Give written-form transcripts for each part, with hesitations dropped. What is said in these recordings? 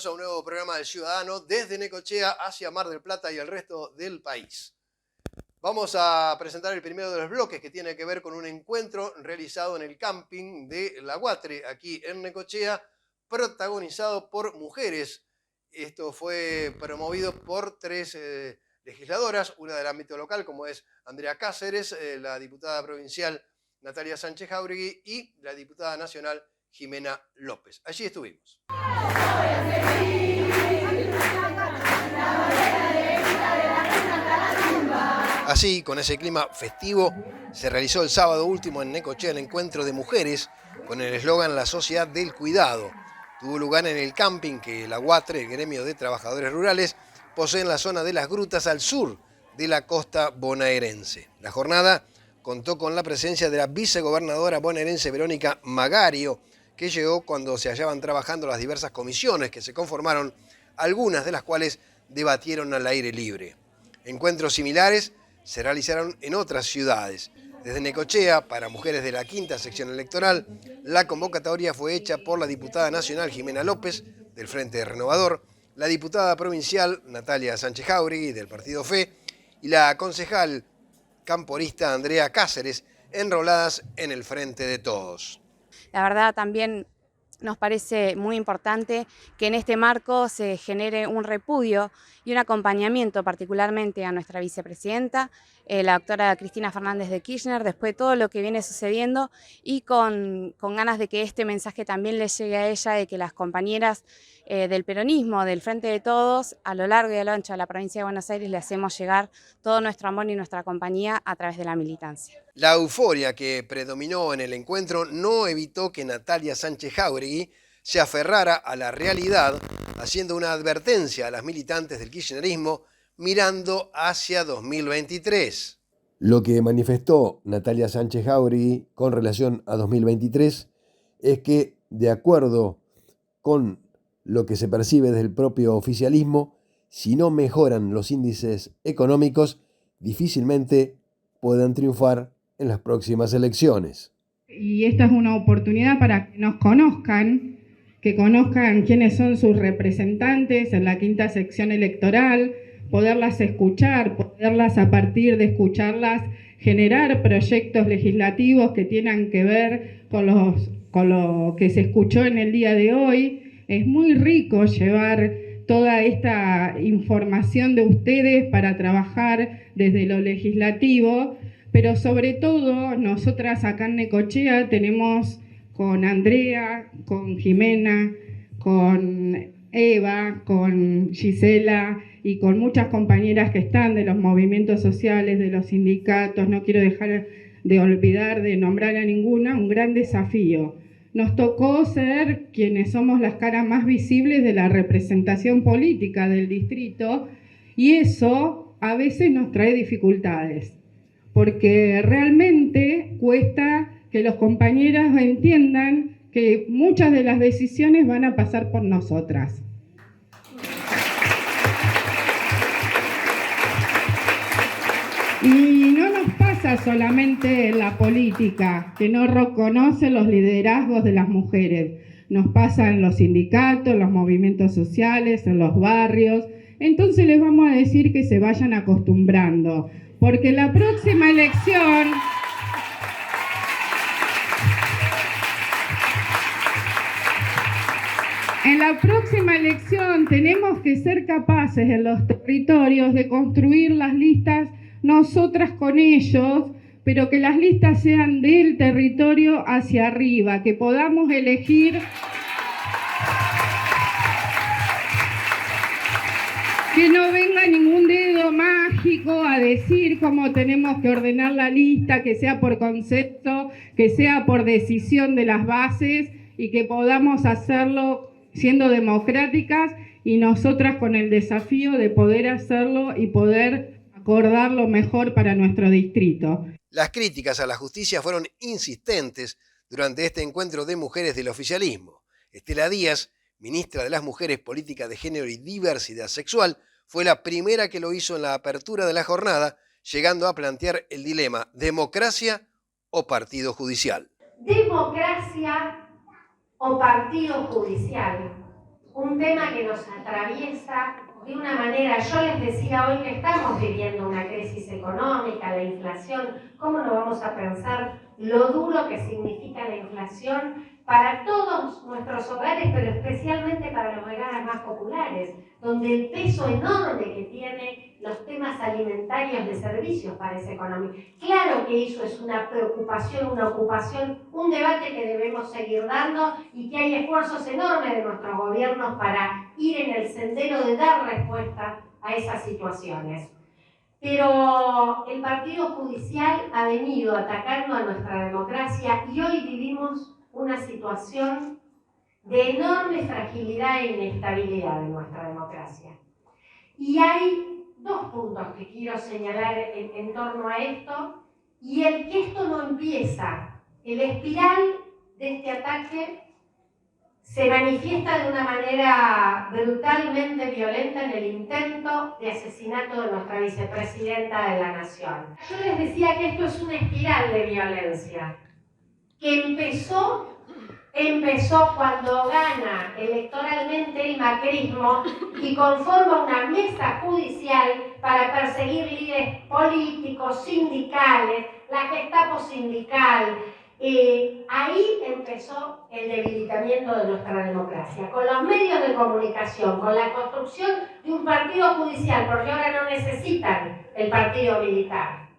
bienvenidos a un nuevo programa del Ciudadano desde Necochea hacia Mar del Plata y el resto del país. Vamos a presentar el primero de los bloques que tiene que ver con un encuentro realizado en el camping de La Guatre, aquí en Necochea, protagonizado por mujeres. Esto fue promovido por tres legisladoras, una del ámbito local, como es Andrea Cáceres, la diputada provincial Natalia Sánchez Jáuregui y la diputada nacional Jimena López. Allí estuvimos. Así, con ese clima festivo, se realizó el sábado último en Necochea el encuentro de mujeres con el eslogan La Sociedad del Cuidado. Tuvo lugar en el camping que La Guatre, el gremio de trabajadores rurales, posee en la zona de las grutas al sur de la costa bonaerense. La jornada contó con la presencia de la vicegobernadora bonaerense Verónica Magario, que llegó cuando se hallaban trabajando las diversas comisiones que se conformaron, algunas de las cuales debatieron al aire libre. Encuentros similares se realizaron en otras ciudades. Desde Necochea, para mujeres de la quinta sección electoral, la convocatoria fue hecha por la diputada nacional Jimena López, del Frente Renovador, la diputada provincial Natalia Sánchez Jáuregui, del Partido FE, y la concejal camporista Andrea Cáceres, enroladas en el Frente de Todos. La verdad también nos parece muy importante que en este marco se genere un repudio y un acompañamiento particularmente a nuestra vicepresidenta, la doctora Cristina Fernández de Kirchner, después de todo lo que viene sucediendo y con ganas de que este mensaje también le llegue a ella, de que las compañeras del peronismo, del Frente de Todos, a lo largo y a lo ancho de la provincia de Buenos Aires le hacemos llegar todo nuestro amor y nuestra compañía a través de la militancia. La euforia que predominó en el encuentro no evitó que Natalia Sánchez Jáuregui se aferrara a la realidad, haciendo una advertencia a las militantes del kirchnerismo mirando hacia 2023. Lo que manifestó Natalia Sánchez Jáuregui con relación a 2023 es que, de acuerdo con lo que se percibe desde el propio oficialismo, si no mejoran los índices económicos, difícilmente puedan triunfar en las próximas elecciones. Y esta es una oportunidad para que nos conozcan, que conozcan quiénes son sus representantes en la quinta sección electoral, poderlas escuchar, poderlas a partir de escucharlas generar proyectos legislativos que tengan que ver con lo que se escuchó en el día de hoy. Es muy rico llevar toda esta información de ustedes para trabajar desde lo legislativo, pero sobre todo nosotras acá en Necochea tenemos con Andrea, con Jimena, con Eva, con Gisela y con muchas compañeras que están de los movimientos sociales, de los sindicatos, no quiero dejar de olvidar de nombrar a ninguna, un gran desafío. Nos tocó ser quienes somos las caras más visibles de la representación política del distrito y eso a veces nos trae dificultades, porque realmente cuesta que los compañeros entiendan que muchas de las decisiones van a pasar por nosotras. Y no nos pasa solamente en la política, que no reconoce los liderazgos de las mujeres. Nos pasa en los sindicatos, en los movimientos sociales, en los barrios. Entonces les vamos a decir que se vayan acostumbrando, porque la próxima elección... En la próxima elección tenemos que ser capaces en los territorios de construir las listas nosotras con ellos, pero que las listas sean del territorio hacia arriba, que podamos elegir, que no venga ningún dedo mágico a decir cómo tenemos que ordenar la lista, que sea por concepto, que sea por decisión de las bases y que podamos hacerlo siendo democráticas y nosotras con el desafío de poder hacerlo y poder acordar lo mejor para nuestro distrito. Las críticas a la justicia fueron insistentes durante este encuentro de mujeres del oficialismo. Estela Díaz, ministra de las Mujeres, Política de Género y Diversidad Sexual, fue la primera que lo hizo en la apertura de la jornada, llegando a plantear el dilema ¿democracia o partido judicial? Democracia o partido judicial. un tema que nos atraviesa de una manera. Yo les decía hoy que estamos viviendo una crisis económica, la inflación. ¿Cómo no vamos a pensar lo duro que significa la inflación para todos nuestros hogares, pero especialmente para los hogares más populares, donde el peso enorme que tiene los temas alimentarios de servicios para esa economía? Claro que eso es una preocupación, una ocupación, un debate que debemos seguir dando y que hay esfuerzos enormes de nuestros gobiernos para ir en el sendero de dar respuesta a esas situaciones. Pero el Partido Judicial ha venido atacando a nuestra democracia y hoy vivimos una situación de enorme fragilidad e inestabilidad de nuestra democracia. Y hay dos puntos que quiero señalar en torno a esto, y el que esto no empieza, el espiral de este ataque se manifiesta de una manera brutalmente violenta en el intento de asesinato de nuestra vicepresidenta de la Nación. Yo les decía que esto es una espiral de violencia que empezó cuando gana electoralmente el macrismo y conforma una mesa judicial para perseguir líderes políticos, sindicales, la Gestapo sindical. Ahí empezó el debilitamiento de nuestra democracia, con los medios de comunicación, con la construcción de un partido judicial, porque ahora no necesitan el partido militar.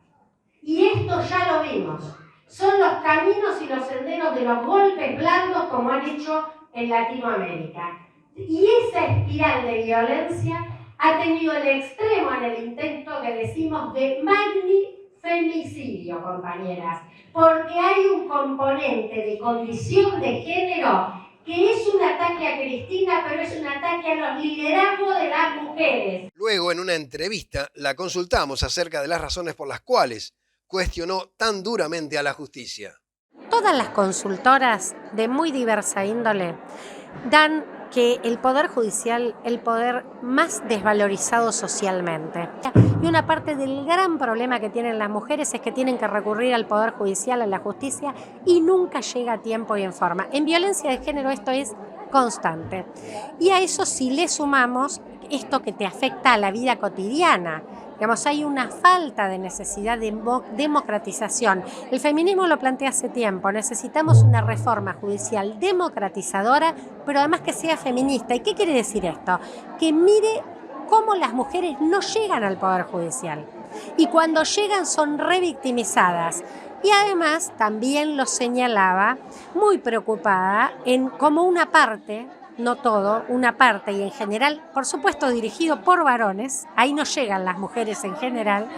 Y esto ya lo vimos. Son los caminos y los senderos de los golpes blandos como han hecho en Latinoamérica. Y esa espiral de violencia ha tenido el extremo en el intento que decimos de femicidio, compañeras, porque hay un componente de condición de género que es un ataque a Cristina, pero es un ataque a los liderazgos de las mujeres. Luego, en una entrevista, la consultamos acerca de las razones por las cuales cuestionó tan duramente a la justicia. Todas las consultoras de muy diversa índole dan que el Poder Judicial, el poder más desvalorizado socialmente. Y una parte del gran problema que tienen las mujeres es que tienen que recurrir al Poder Judicial, a la justicia, y nunca llega a tiempo y en forma. En violencia de género esto es constante. Y a eso si le sumamos esto que te afecta a la vida cotidiana. Digamos, hay una falta de necesidad de democratización. El feminismo lo plantea hace tiempo. Necesitamos una reforma judicial democratizadora, pero además que sea feminista. ¿Y qué quiere decir esto? Que mire cómo las mujeres no llegan al Poder Judicial. Y cuando llegan son revictimizadas. Y además también lo señalaba, muy preocupada, en como una parte, no todo, una parte y en general, por supuesto dirigido por varones, ahí no llegan las mujeres en general,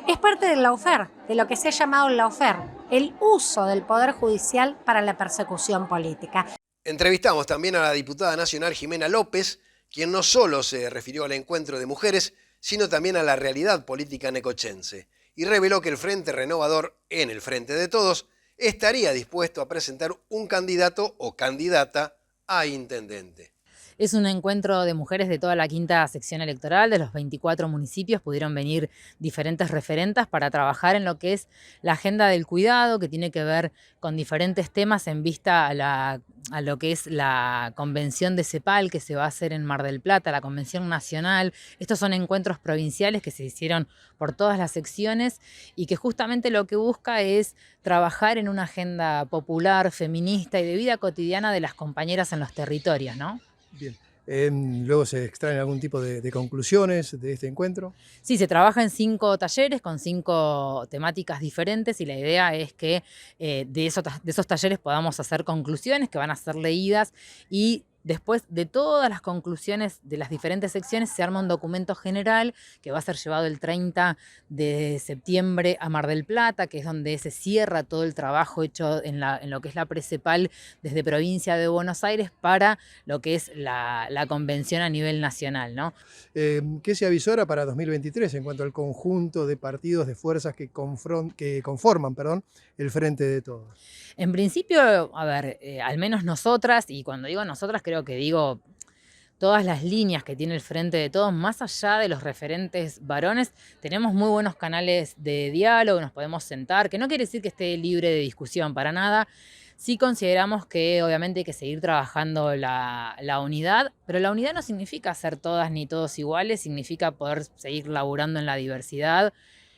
es parte del lawfare, de lo que se ha llamado el lawfare, el uso del Poder Judicial para la persecución política. Entrevistamos también a la diputada nacional Jimena López, quien no solo se refirió al encuentro de mujeres, sino también a la realidad política necochense, y reveló que el Frente Renovador, en el Frente de Todos, estaría dispuesto a presentar un candidato o candidata a intendente. Es un encuentro de mujeres de toda la quinta sección electoral, de los 24 municipios. Pudieron venir diferentes referentas para trabajar en lo que es la agenda del cuidado, que tiene que ver con diferentes temas en vista a lo que es la convención de CEPAL que se va a hacer en Mar del Plata, la convención nacional. Estos son encuentros provinciales que se hicieron por todas las secciones y que justamente lo que busca es trabajar en una agenda popular, feminista y de vida cotidiana de las compañeras en los territorios, ¿no? Bien. Luego se extraen algún tipo de conclusiones de este encuentro. Sí, se trabaja en 5 talleres con 5 temáticas diferentes y la idea es que de esos talleres podamos hacer conclusiones que van a ser leídas y después de todas las conclusiones de las diferentes secciones se arma un documento general que va a ser llevado el 30 de septiembre a Mar del Plata, que es donde se cierra todo el trabajo hecho en lo que es la Precepal desde provincia de Buenos Aires para lo que es la convención a nivel nacional, ¿no? ¿Qué se avisora para 2023 en cuanto al conjunto de partidos, de fuerzas que conforman el Frente de Todos? En principio, a ver, al menos nosotras, y cuando digo nosotras creo que digo todas las líneas que tiene el Frente de Todos, más allá de los referentes varones, tenemos muy buenos canales de diálogo, nos podemos sentar, que no quiere decir que esté libre de discusión, para nada. Sí consideramos que obviamente hay que seguir trabajando la unidad, pero la unidad no significa ser todas ni todos iguales, significa poder seguir laburando en la diversidad,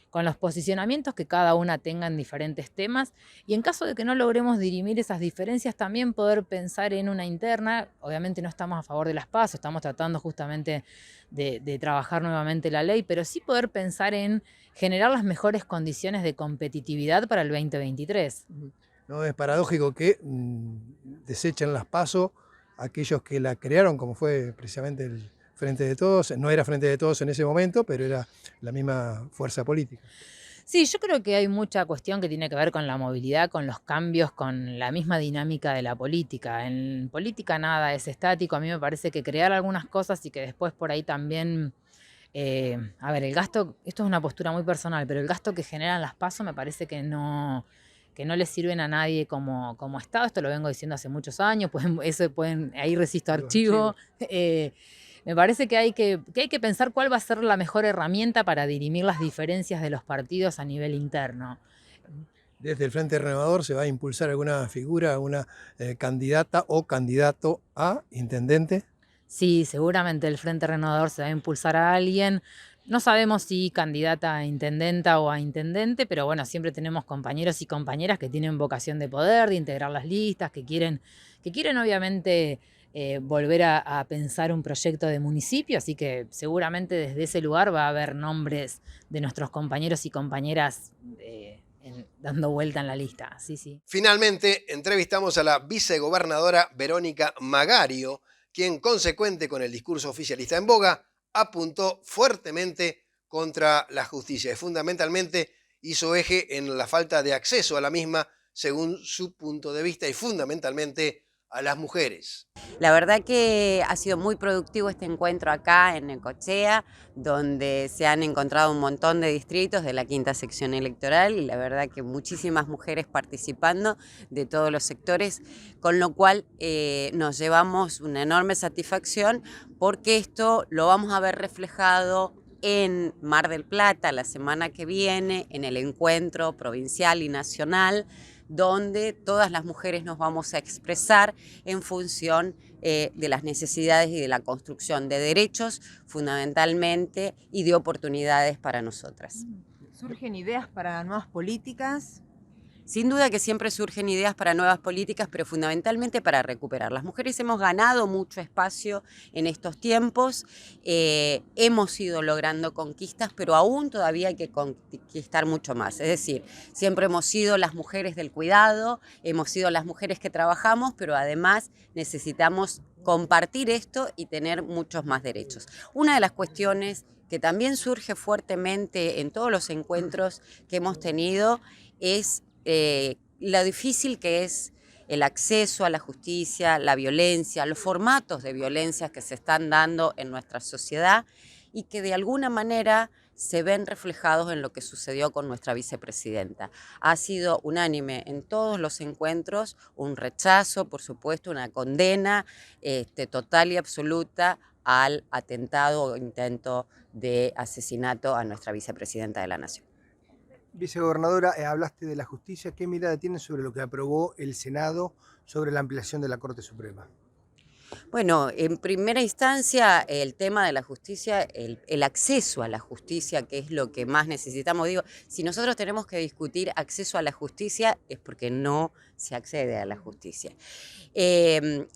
con los posicionamientos que cada una tenga en diferentes temas, y en caso de que no logremos dirimir esas diferencias, también poder pensar en una interna. Obviamente no estamos a favor de las PASO, estamos tratando justamente de trabajar nuevamente la ley, pero sí poder pensar en generar las mejores condiciones de competitividad para el 2023. No es paradójico que desechen las PASO aquellos que la crearon, como fue precisamente el Frente de Todos. No era Frente de Todos en ese momento, pero era la misma fuerza política. Sí, yo creo que hay mucha cuestión que tiene que ver con la movilidad, con los cambios, con la misma dinámica de la política. En política nada es estático. A mí me parece que crear algunas cosas y que después por ahí también... a ver, el gasto, esto es una postura muy personal, pero el gasto que generan las PASO me parece que no le sirven a nadie como Estado. Esto lo vengo diciendo hace muchos años, ahí resisto archivo. Me parece que hay que pensar cuál va a ser la mejor herramienta para dirimir las diferencias de los partidos a nivel interno. Desde el Frente Renovador se va a impulsar alguna figura, alguna candidata o candidato a intendente. Sí, seguramente el Frente Renovador se va a impulsar a alguien. No sabemos si candidata a intendenta o a intendente, pero bueno, siempre tenemos compañeros y compañeras que tienen vocación de poder, de integrar las listas, que quieren obviamente volver a pensar un proyecto de municipio, así que seguramente desde ese lugar va a haber nombres de nuestros compañeros y compañeras dando vuelta en la lista. Sí, sí. Finalmente, entrevistamos a la vicegobernadora Verónica Magario, quien, consecuente con el discurso oficialista en boga, apuntó fuertemente contra la justicia y fundamentalmente hizo eje en la falta de acceso a la misma, según su punto de vista, y fundamentalmente a las mujeres. La verdad que ha sido muy productivo este encuentro acá en Necochea, donde se han encontrado un montón de distritos de la quinta sección electoral y la verdad que muchísimas mujeres participando de todos los sectores, con lo cual nos llevamos una enorme satisfacción porque esto lo vamos a ver reflejado en Mar del Plata la semana que viene, en el encuentro provincial y nacional, donde todas las mujeres nos vamos a expresar en función de las necesidades y de la construcción de derechos, fundamentalmente, y de oportunidades para nosotras. ¿Surgen ideas para nuevas políticas? Sin duda que siempre surgen ideas para nuevas políticas, pero fundamentalmente para recuperar. Las mujeres hemos ganado mucho espacio en estos tiempos, hemos ido logrando conquistas, pero aún todavía hay que conquistar mucho más. Es decir, siempre hemos sido las mujeres del cuidado, hemos sido las mujeres que trabajamos, pero además necesitamos compartir esto y tener muchos más derechos. Una de las cuestiones que también surge fuertemente en todos los encuentros que hemos tenido es lo difícil que es el acceso a la justicia, la violencia, los formatos de violencia que se están dando en nuestra sociedad y que de alguna manera se ven reflejados en lo que sucedió con nuestra vicepresidenta. Ha sido unánime en todos los encuentros, un rechazo, por supuesto, una condena total y absoluta al atentado o intento de asesinato a nuestra vicepresidenta de la Nación. Vicegobernadora, hablaste de la justicia. ¿Qué mirada tiene sobre lo que aprobó el Senado sobre la ampliación de la Corte Suprema? Bueno, en primera instancia, el tema de la justicia, el acceso a la justicia, que es lo que más necesitamos. Digo, si nosotros tenemos que discutir acceso a la justicia, es porque no se accede a la justicia.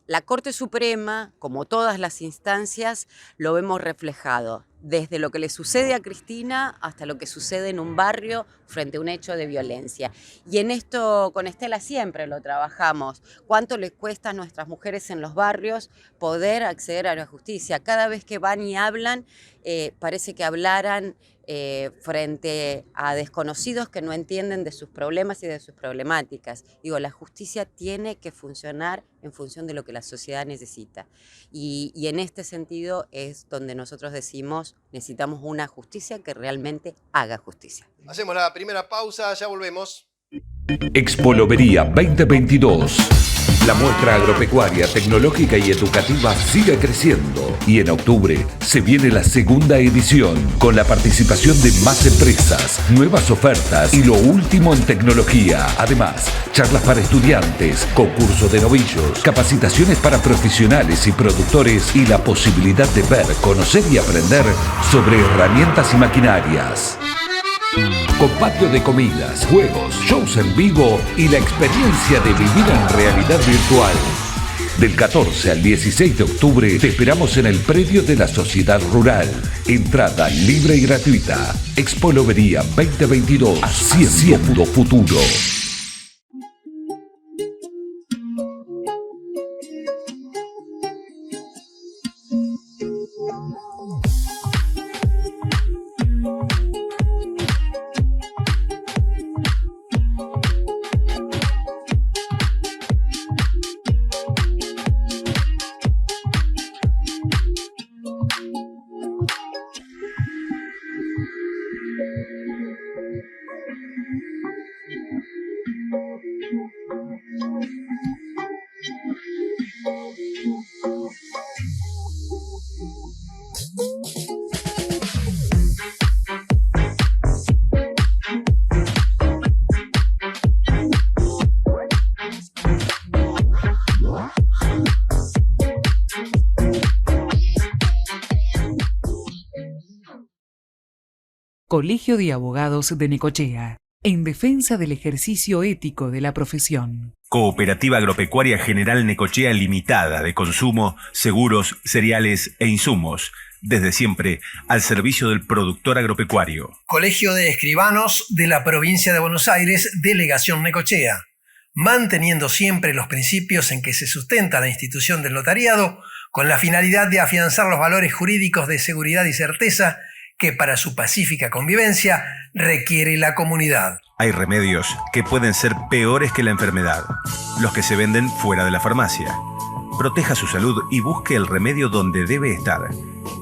La Corte Suprema, como todas las instancias, lo vemos reflejado desde lo que le sucede a Cristina hasta lo que sucede en un barrio frente a un hecho de violencia. Y en esto con Estela siempre lo trabajamos. ¿Cuánto les cuesta a nuestras mujeres en los barrios poder acceder a la justicia? Cada vez que van y hablan, parece que hablaran frente a desconocidos que no entienden de sus problemas y de sus problemáticas. Digo, la justicia tiene que funcionar en función de lo que la sociedad necesita. Y en este sentido es donde nosotros decimos, necesitamos una justicia que realmente haga justicia. Hacemos la primera pausa, ya volvemos. Expolovería 2022. La muestra agropecuaria, tecnológica y educativa sigue creciendo y en octubre se viene la segunda edición con la participación de más empresas, nuevas ofertas y lo último en tecnología. Además, charlas para estudiantes, concurso de novillos, capacitaciones para profesionales y productores y la posibilidad de ver, conocer y aprender sobre herramientas y maquinarias. Con patio de comidas, juegos, shows en vivo y la experiencia de vivir en realidad virtual. Del 14 al 16 de octubre te esperamos en el predio de la Sociedad Rural. Entrada libre y gratuita. Expo Lobería 2022. Haciendo futuro. Colegio de Abogados de Necochea, en defensa del ejercicio ético de la profesión. Cooperativa Agropecuaria General Necochea Limitada de consumo, seguros, cereales e insumos. Desde siempre, al servicio del productor agropecuario. Colegio de Escribanos de la Provincia de Buenos Aires, Delegación Necochea. Manteniendo siempre los principios en que se sustenta la institución del notariado, con la finalidad de afianzar los valores jurídicos de seguridad y certeza que para su pacífica convivencia requiere la comunidad. Hay remedios que pueden ser peores que la enfermedad, los que se venden fuera de la farmacia. Proteja su salud y busque el remedio donde debe estar.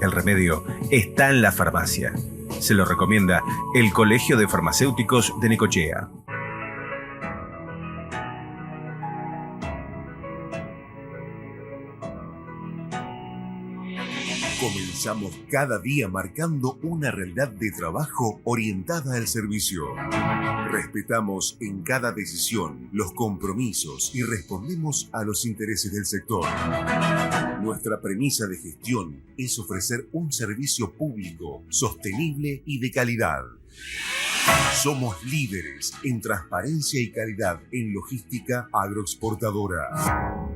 El remedio está en la farmacia. Se lo recomienda el Colegio de Farmacéuticos de Necochea. Comenzamos cada día marcando una realidad de trabajo orientada al servicio. Respetamos en cada decisión los compromisos y respondemos a los intereses del sector. Nuestra premisa de gestión es ofrecer un servicio público, sostenible y de calidad. Somos líderes en transparencia y calidad en logística agroexportadora.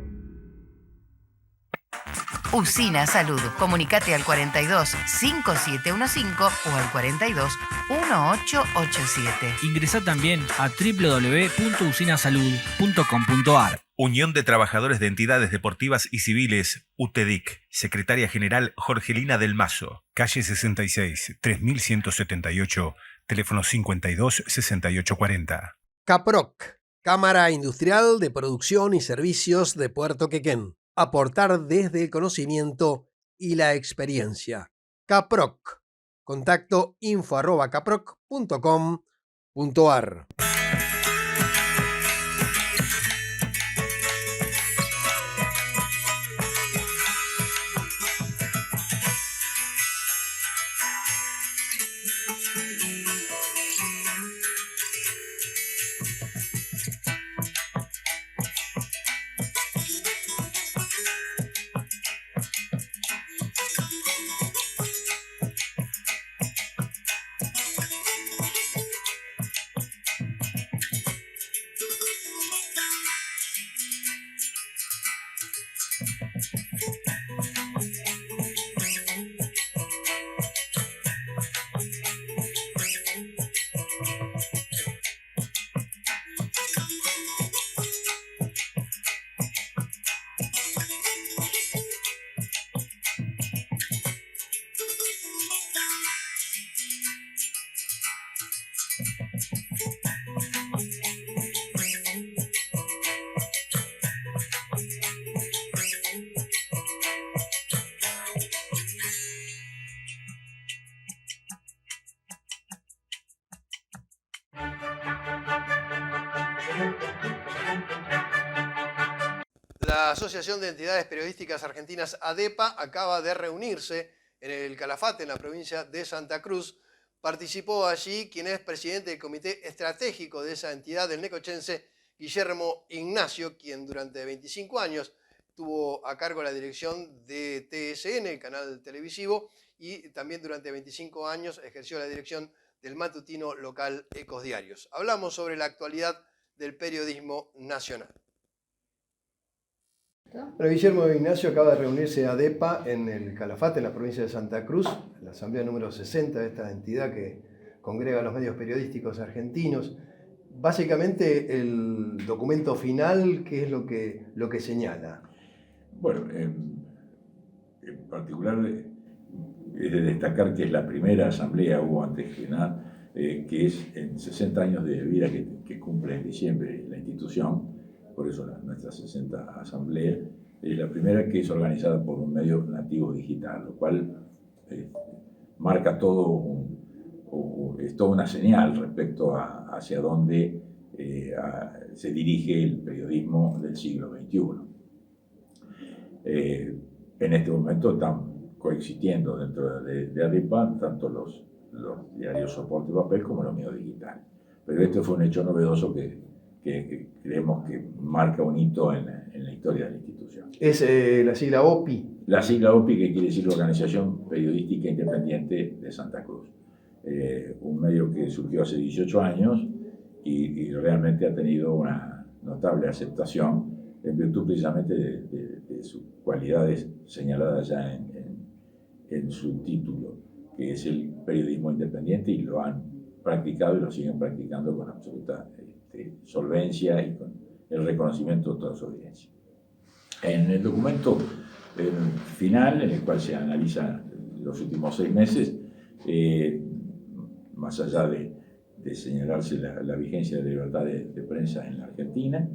Usina Salud. Comunicate al 42 5715 o al 42 1887. Ingresá también a www.usinasalud.com.ar. Unión de Trabajadores de Entidades Deportivas y Civiles, UTEDIC. Secretaria General Jorgelina del Mazo. Calle 66, 3178, teléfono 52 6840. CAPROC, Cámara Industrial de Producción y Servicios de Puerto Quequén. Aportar desde el conocimiento y la experiencia. CAPROC. Contacto info@caproc.com.ar. La Asociación de Entidades Periodísticas Argentinas, ADEPA, acaba de reunirse en el Calafate, en la provincia de Santa Cruz. Participó allí quien es presidente del comité estratégico de esa entidad, del necochense Guillermo Ignacio, quien durante 25 años tuvo a cargo la dirección de TSN, el canal televisivo, y también durante 25 años ejerció la dirección del matutino local Ecos Diarios. Hablamos sobre la actualidad del periodismo nacional. Bueno, Guillermo Ignacio acaba de reunirse a ADEPA en el Calafate, en la provincia de Santa Cruz, la asamblea número 60 de esta entidad que congrega a los medios periodísticos argentinos. Básicamente el documento final, ¿qué es lo que señala? Bueno, en particular es de destacar que es la primera asamblea, hubo antes que nada, que es en 60 años de vida que cumple en diciembre la institución. Por eso nuestra 60 asamblea es la primera que es organizada por un medio nativo digital, lo cual marca todo es toda una señal respecto hacia dónde se dirige el periodismo del siglo XXI. En este momento están coexistiendo dentro de ADEPA tanto los diarios soporte papel como los medios digitales. Pero este fue un hecho novedoso que creemos que marca un hito en la historia de la institución. ¿Es la sigla OPI? La sigla OPI, que quiere decir Organización Periodística Independiente de Santa Cruz. Un medio que surgió hace 18 años y realmente ha tenido una notable aceptación en virtud precisamente de sus cualidades señaladas ya en su título, que es el periodismo independiente, y lo han practicado y lo siguen practicando con absoluta solvencia y con el reconocimiento de toda su audiencia. En el documento final, en el cual se analizan los últimos 6 meses, más allá de señalarse la vigencia de la libertad de prensa en la Argentina,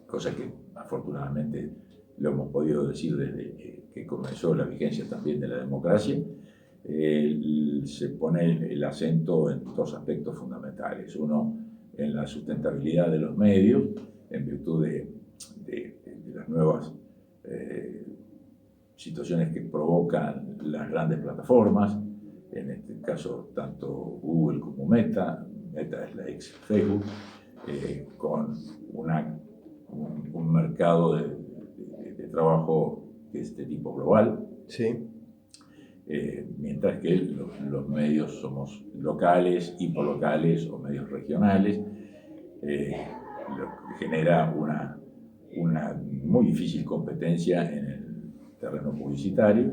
cosa que afortunadamente lo hemos podido decir desde que comenzó la vigencia también de la democracia, se pone el acento en 2 aspectos fundamentales. Uno, en la sustentabilidad de los medios, en virtud de las nuevas situaciones que provocan las grandes plataformas, en este caso tanto Google como Meta es la ex Facebook, con un mercado de trabajo de este tipo global. Sí. Mientras que los medios somos locales, hiperlocales o medios regionales, lo que genera una muy difícil competencia en el terreno publicitario.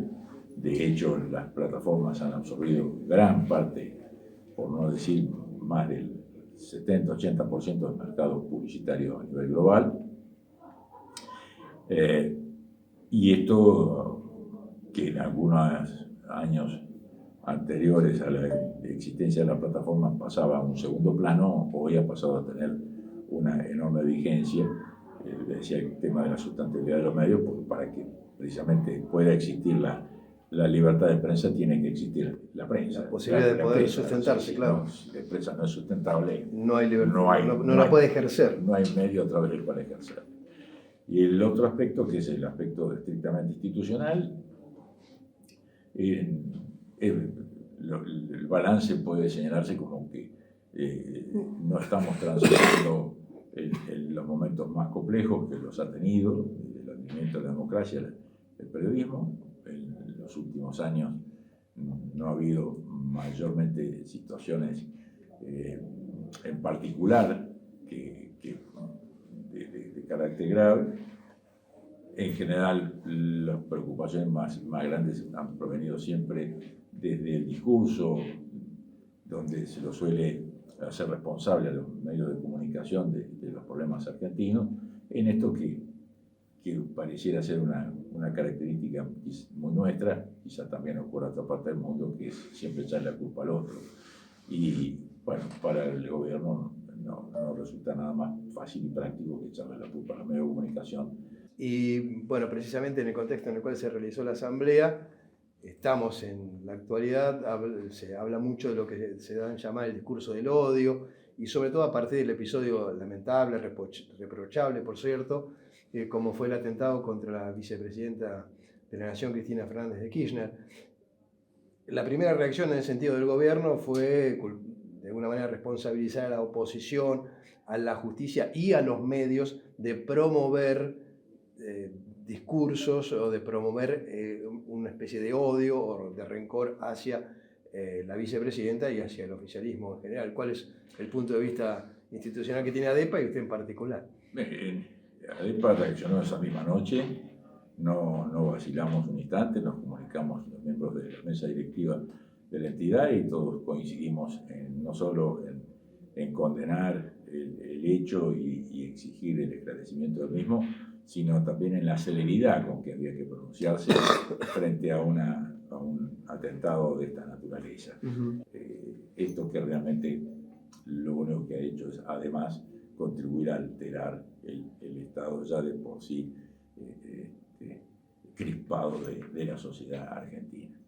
De hecho, las plataformas han absorbido gran parte, por no decir más del 70-80% del mercado publicitario a nivel global. Y esto, que en algunos años anteriores a la existencia de la plataforma pasaba a un segundo plano, hoy ha pasado a tener una enorme vigencia. Decía el tema de la sustentabilidad de los medios, porque para que precisamente pueda existir la libertad de prensa tiene que existir la prensa. La posibilidad de poder sustentarse, claro. Si la prensa no es sustentable, no hay libertad, no la puede ejercer. No hay medio a través del cual ejercer. Y el otro aspecto, que es el aspecto estrictamente institucional, el balance puede señalarse como que no estamos transitando en los momentos más complejos que los ha tenido el advenimiento de la democracia, el periodismo. En los últimos años no ha habido mayormente situaciones en particular de carácter grave. En general, las preocupaciones más grandes han provenido siempre desde el discurso, donde se lo suele hacer responsable a los medios de comunicación de los problemas argentinos, en esto que pareciera ser una característica muy nuestra, quizá también ocurre en otra parte del mundo, que es siempre echarle la culpa al otro. Y bueno, para el gobierno no resulta nada más fácil y práctico que echarle la culpa a los medios de comunicación. Y bueno, precisamente en el contexto en el cual se realizó la asamblea, estamos en la actualidad, se habla mucho de lo que se da en llamar el discurso del odio, y sobre todo a partir del episodio lamentable, reprochable, por cierto, como fue el atentado contra la vicepresidenta de la Nación, Cristina Fernández de Kirchner. La primera reacción en el sentido del gobierno fue, de alguna manera, responsabilizar a la oposición, a la justicia y a los medios de promover discursos o de promover una especie de odio o de rencor hacia la vicepresidenta y hacia el oficialismo en general. ¿Cuál es el punto de vista institucional que tiene ADEPA y usted en particular? ADEPA reaccionó esa misma noche, no vacilamos un instante, nos comunicamos los miembros de la mesa directiva de la entidad y todos coincidimos no solo en condenar el hecho y exigir el esclarecimiento del mismo, sino también en la celeridad con que había que pronunciarse frente a un atentado de esta naturaleza. Esto que realmente lo único que ha hecho es además contribuir a alterar el estado ya de por sí crispado de la sociedad argentina.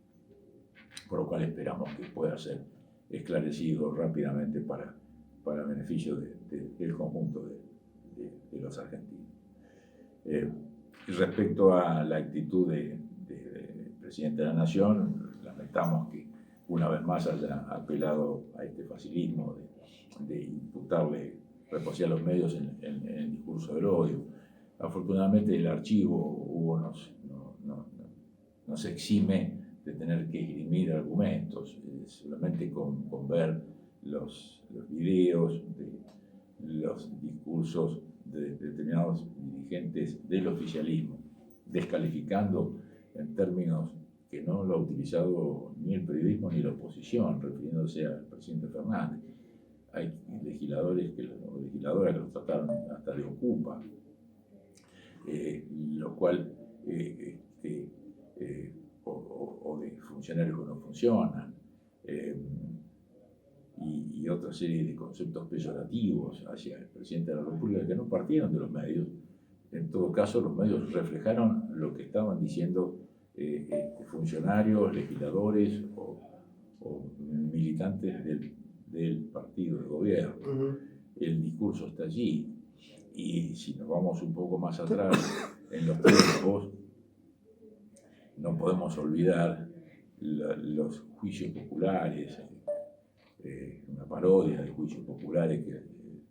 Por lo cual esperamos que pueda ser esclarecido rápidamente para beneficio del conjunto de los argentinos. Respecto a la actitud del presidente de la Nación, lamentamos que una vez más haya apelado a este facilismo de imputarle responsabilidad a los medios en el discurso del odio. Afortunadamente el archivo nos exime de tener que esgrimir argumentos, solamente con ver los videos de los discursos de determinados dirigentes del oficialismo, descalificando en términos que no lo ha utilizado ni el periodismo ni la oposición, refiriéndose al presidente Fernández. Hay legisladoras que los trataron hasta de ocupa, lo cual, o de funcionarios que no funcionan, y otra serie de conceptos peyorativos hacia el presidente de la República que no partieron de los medios. En todo caso, los medios reflejaron lo que estaban diciendo funcionarios, legisladores o militantes del partido de gobierno. El discurso está allí. Y si nos vamos un poco más atrás en los tiempos, no podemos olvidar los juicios populares, una parodia de juicios populares que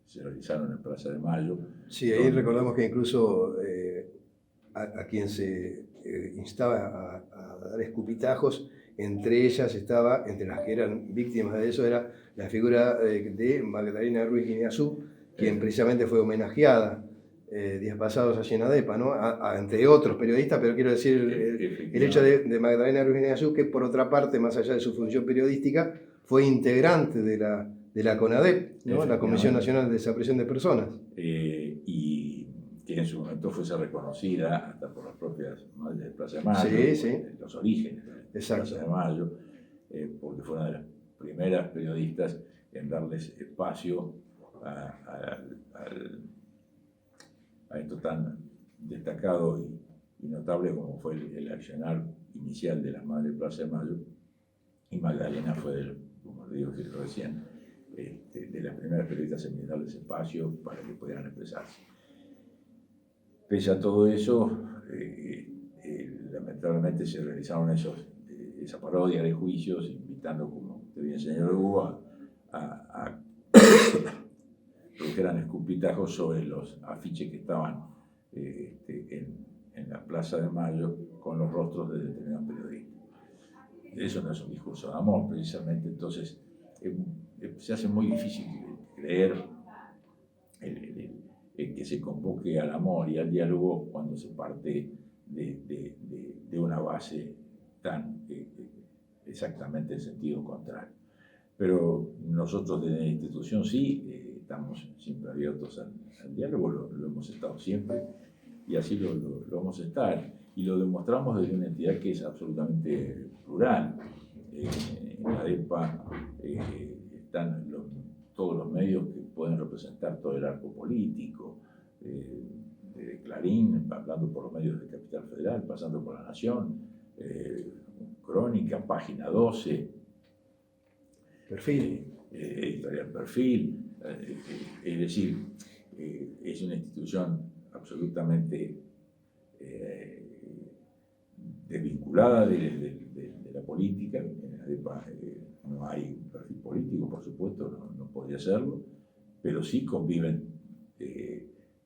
se realizaron en Plaza de Mayo. Sí, ahí recordamos que incluso a quien se instaba a dar escupitajos, entre ellas estaba, entre las que eran víctimas de eso, era la figura de Magdalena Ruiz Guineazú, quien precisamente fue homenajeada días pasados allí en ADEPA, ¿no? Entre otros periodistas, pero quiero decir el hecho de Magdalena Ruiz Guineazú, que por otra parte, más allá de su función periodística, fue integrante de la CONADEP, ¿no? La Comisión Nacional de Desaparición de Personas. Y que en su momento fuese reconocida hasta por las propias madres de Plaza de Mayo, los orígenes de Plaza de Mayo, porque fue una de las primeras periodistas en darles espacio a esto tan destacado y notable como fue el accionar inicial de las madres de Plaza de Mayo. Y Magdalena fue, como digo recién, de las primeras periodistas en darles espacio para que pudieran expresarse. Pese a todo eso, lamentablemente se realizaron esa parodia de juicios, invitando, como usted bien señaló, Hugo, a que eran escupitajos sobre los afiches que estaban en la Plaza de Mayo con los rostros de determinados periodistas. Eso no es un discurso de amor, precisamente. Entonces se hace muy difícil creer que se convoque al amor y al diálogo cuando se parte de una base tan exactamente en sentido contrario. Pero nosotros desde la institución sí estamos siempre abiertos al diálogo, lo hemos estado siempre y así lo vamos a estar. Y lo demostramos desde una entidad que es absolutamente plural. En la ADEPA están todos los medios que pueden representar todo el arco político, de Clarín, hablando por los medios de Capital Federal, pasando por La Nación, Crónica, Página 12, Perfil, Editorial Perfil, es decir, es una institución absolutamente desvinculada de la política. En ADEPA no hay un perfil político, por supuesto, no podría serlo, pero sí conviven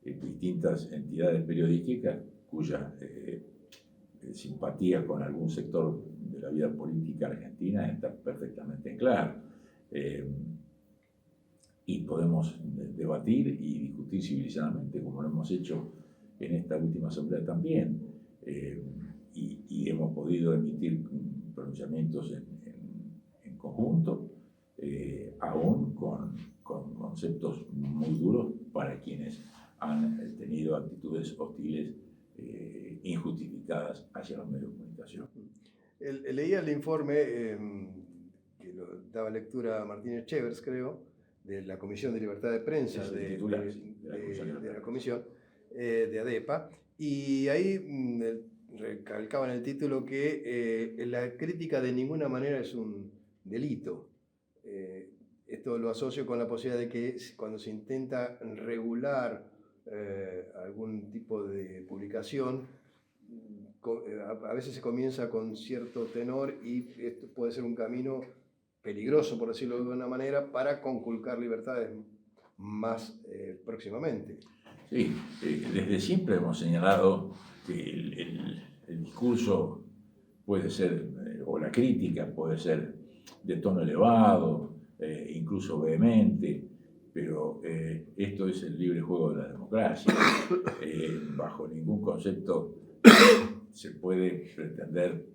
distintas entidades periodísticas cuya simpatía con algún sector de la vida política argentina está perfectamente en claro. Y podemos debatir y discutir civilizadamente, como lo hemos hecho en esta última asamblea también. Y hemos podido emitir pronunciamientos en conjunto, aún con conceptos muy duros para quienes han tenido actitudes hostiles injustificadas hacia los medios de comunicación. Leía el informe que lo daba lectura Martínez Chevers, creo, de la Comisión de Libertad de Prensa de la Comisión de ADEPA, y ahí recalcaba en el título que la crítica de ninguna manera es un delito. Esto lo asocio con la posibilidad de que cuando se intenta regular algún tipo de publicación, a veces se comienza con cierto tenor y esto puede ser un camino peligroso, por decirlo de una manera, para conculcar libertades más próximamente. Sí, desde siempre hemos señalado que el discurso puede ser, o la crítica puede ser de tono elevado, incluso vehemente, pero esto es el libre juego de la democracia. Bajo ningún concepto se puede pretender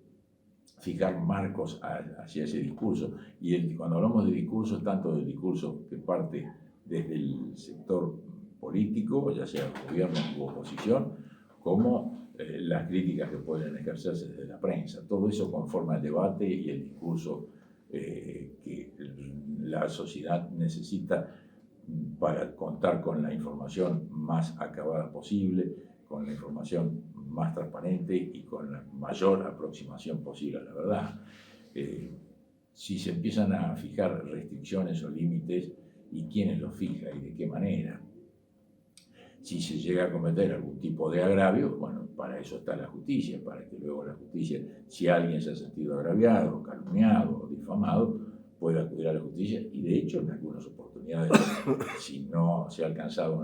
fijar marcos hacia ese discurso. Y cuando hablamos de discurso, tanto del discurso que parte desde el sector político, ya sea gobierno u oposición, como las críticas que pueden ejercerse desde la prensa. Todo eso conforma el debate y el discurso que la sociedad necesita para contar con la información más acabada posible, con la información más transparente y con la mayor aproximación posible a la verdad. Si se empiezan a fijar restricciones o límites, ¿y quiénes los fija y de qué manera? Si se llega a cometer algún tipo de agravio, bueno, para eso está la justicia, para que luego la justicia, si alguien se ha sentido agraviado, calumniado o difamado, pueda acudir a la justicia, y de hecho en algunas oportunidades, si no se ha alcanzado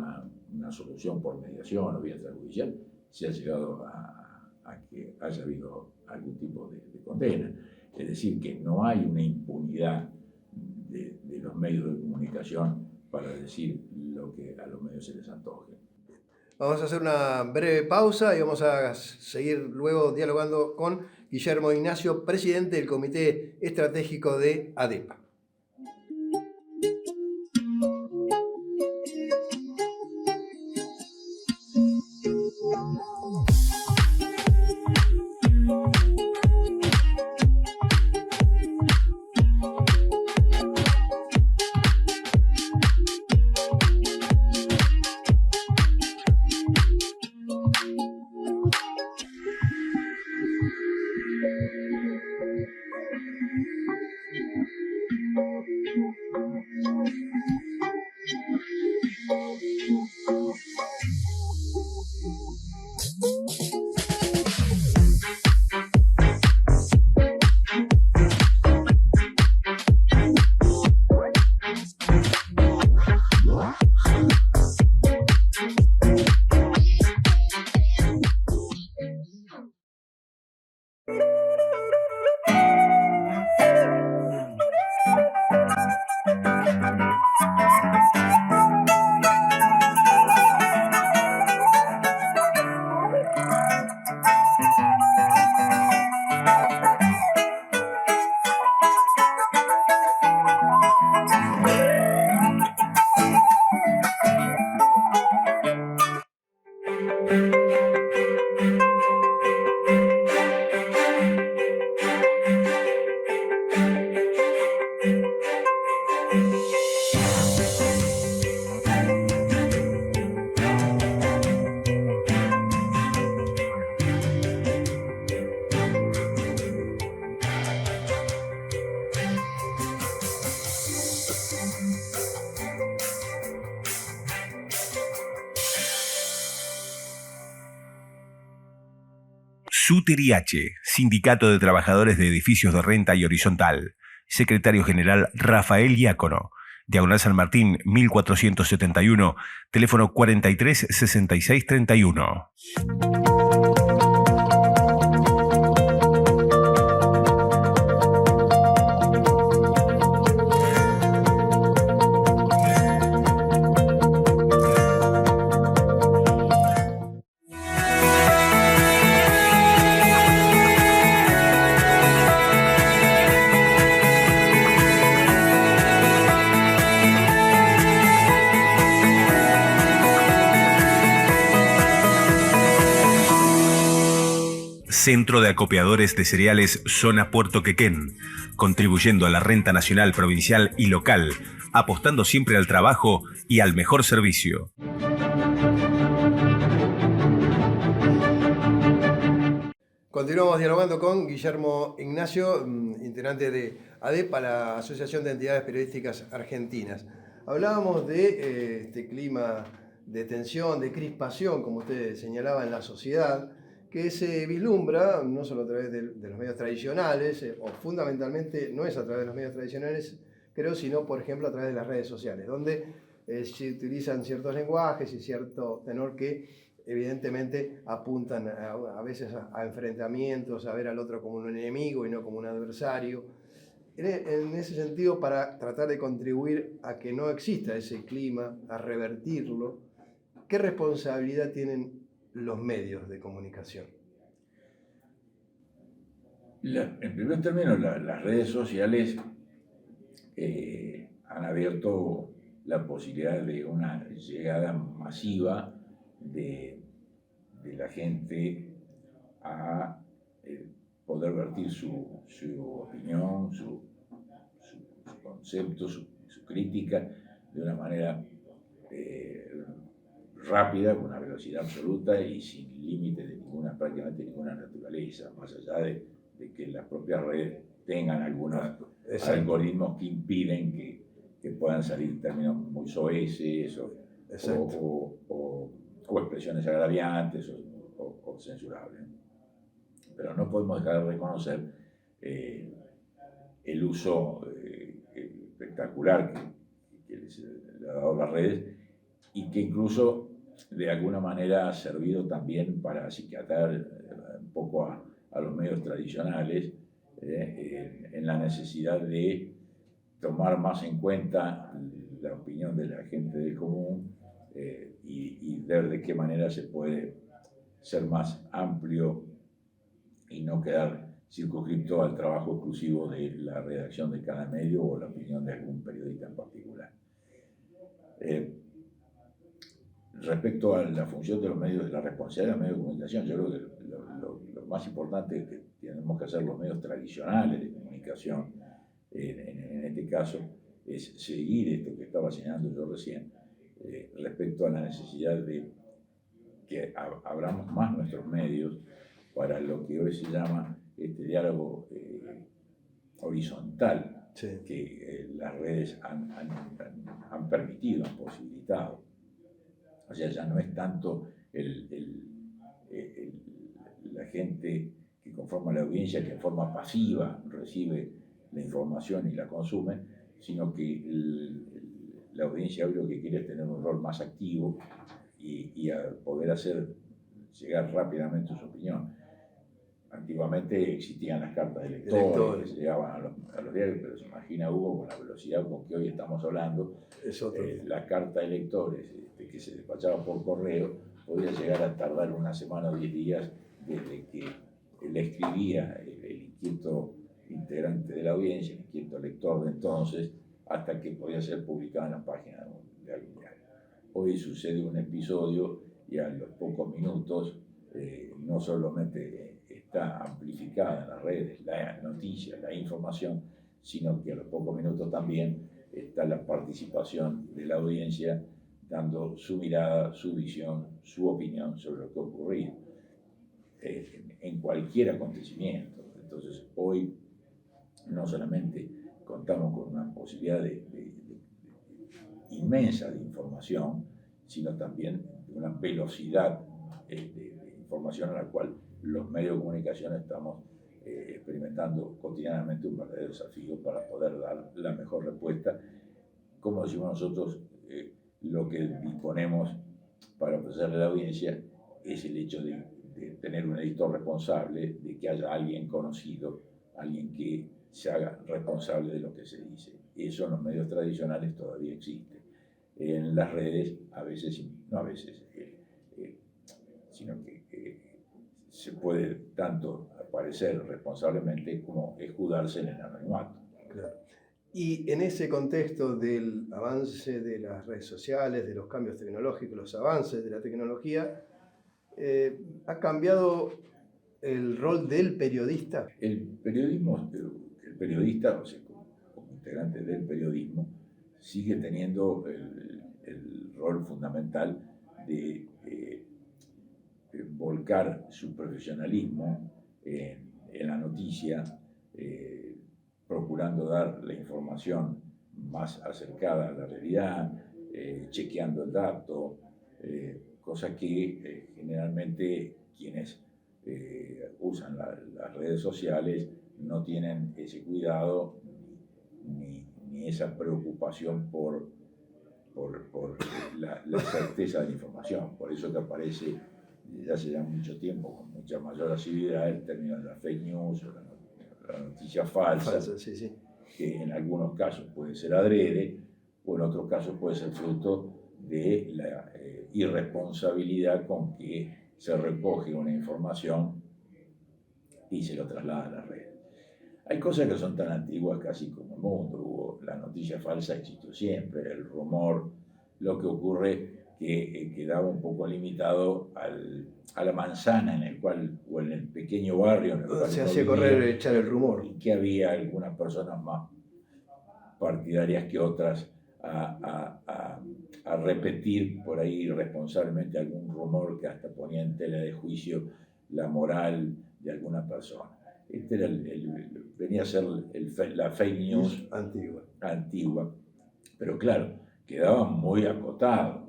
una solución por mediación o vía extrajudicial, se ha llegado a que haya habido algún tipo de condena. Es decir, que no hay una impunidad de los medios de comunicación para decir lo que a los medios se les antoje. Vamos a hacer una breve pausa y vamos a seguir luego dialogando con Guillermo Ignacio, presidente del Comité Estratégico de ADEPA. SUTERIH, Sindicato de Trabajadores de Edificios de Renta y Horizontal. Secretario General Rafael Diácono. Diagonal San Martín, 1471, teléfono 43 66 31. Centro de Acopiadores de Cereales Zona Puerto Quequén, contribuyendo a la renta nacional, provincial y local, apostando siempre al trabajo y al mejor servicio. Continuamos dialogando con Guillermo Ignacio, integrante de ADEPA, la Asociación de Entidades Periodísticas Argentinas. Hablábamos de este clima de tensión, de crispación, como usted señalaba, en la sociedad, que se vislumbra no solo a través de los medios tradicionales, o fundamentalmente no es a través de los medios tradicionales, creo, sino, por ejemplo, a través de las redes sociales, donde se utilizan ciertos lenguajes y cierto tenor que evidentemente apuntan a veces a enfrentamientos, a ver al otro como un enemigo y no como un adversario. En ese sentido, para tratar de contribuir a que no exista ese clima, a revertirlo, ¿qué responsabilidad tienen los medios de comunicación? En primer término, las redes sociales han abierto la posibilidad de una llegada masiva de la gente a poder vertir su opinión, su concepto, su crítica de una manera rápida, con una velocidad absoluta y sin límite de prácticamente ninguna naturaleza, más allá de que las propias redes tengan algunos algoritmos que impiden que puedan salir términos muy soeces o expresiones agraviantes o censurables. Pero no podemos dejar de reconocer el uso espectacular que les ha dado las redes y que incluso de alguna manera ha servido también para acicatar un poco a los medios tradicionales en la necesidad de tomar más en cuenta la opinión de la gente del común y ver de qué manera se puede ser más amplio y no quedar circunscripto al trabajo exclusivo de la redacción de cada medio o la opinión de algún periodista en particular. Respecto a la función de los medios, de la responsabilidad de los medios de comunicación, yo creo que lo más importante que tenemos que hacer los medios tradicionales de comunicación, en este caso, es seguir esto que estaba señalando yo recién, respecto a la necesidad de que abramos más nuestros medios para lo que hoy se llama este diálogo horizontal, sí, que las redes han permitido, han posibilitado. O sea, ya no es tanto la gente que conforma la audiencia que en forma pasiva recibe la información y la consume, sino que la audiencia hoy lo que quiere es tener un rol más activo y a poder hacer llegar rápidamente su opinión. Antiguamente existían las cartas de lectores que se llegaban a los diarios, pero se imagina, Hugo, con la velocidad con que hoy estamos hablando, la carta de lectores que se despachaba por correo podía llegar a tardar una semana o 10 días desde que le escribía el inquieto integrante de la audiencia, el inquieto lector de entonces, hasta que podía ser publicada en la página de algún diario. Hoy sucede un episodio y a los pocos minutos no solamente está amplificada en las redes la noticia, la información, sino que a los pocos minutos también está la participación de la audiencia dando su mirada, su visión, su opinión sobre lo que ha ocurrido en cualquier acontecimiento. Entonces hoy no solamente contamos con una posibilidad inmensa de información, sino también de una velocidad de información a la cual los medios de comunicación estamos experimentando cotidianamente un verdadero desafío para poder dar la mejor respuesta. Como decimos nosotros, lo que disponemos para ofrecerle a la audiencia es el hecho de tener un editor responsable, de que haya alguien conocido, alguien que se haga responsable de lo que se dice. Eso en los medios tradicionales todavía existe. En las redes, a veces, no a veces, sino que se puede tanto aparecer responsablemente como escudarse en el anonimato. Claro. Y en ese contexto del avance de las redes sociales, de los cambios tecnológicos, los avances de la tecnología, ¿ha cambiado el rol del periodista? El periodista, o sea, como integrante del periodismo, sigue teniendo el rol fundamental de volcar su profesionalismo en la noticia, procurando dar la información más acercada a la realidad, chequeando el dato, cosa que generalmente quienes usan las redes sociales no tienen ese cuidado ni esa preocupación por la certeza de la información. Por eso que aparece desde hace ya mucho tiempo con mucha mayor asiduidad el término de la fake news o la noticia falsa, sí. Que en algunos casos puede ser adrede o en otros casos puede ser fruto de la irresponsabilidad con que se recoge una información y se lo traslada a la red. Hay cosas que son tan antiguas casi como el mundo. La noticia falsa existió siempre, el rumor, lo que ocurre que quedaba un poco limitado a la manzana en el cual, o en el pequeño barrio en el cual se hacía correr, echar el rumor. Y que había algunas personas más partidarias que otras a repetir por ahí irresponsablemente algún rumor que hasta ponía en tela de juicio la moral de alguna persona. Este era venía a ser la fake news antigua. Pero claro, quedaba muy acotado.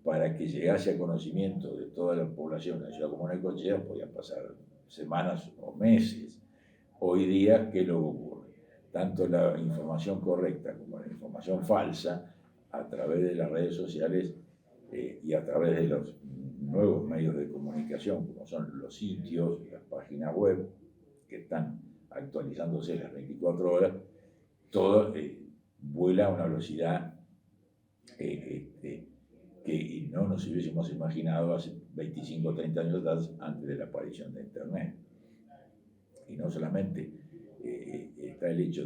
Para que llegase a conocimiento de toda la población de la ciudad como Necochea podían pasar semanas o meses. Hoy día, ¿qué es lo que ocurre? Tanto la información correcta como la información falsa, a través de las redes sociales y a través de los nuevos medios de comunicación, como son los sitios, las páginas web, que están actualizándose las 24 horas, todo vuela a una velocidad que no nos hubiésemos imaginado hace 25 o 30 años atrás, antes de la aparición de Internet. Y no solamente está el hecho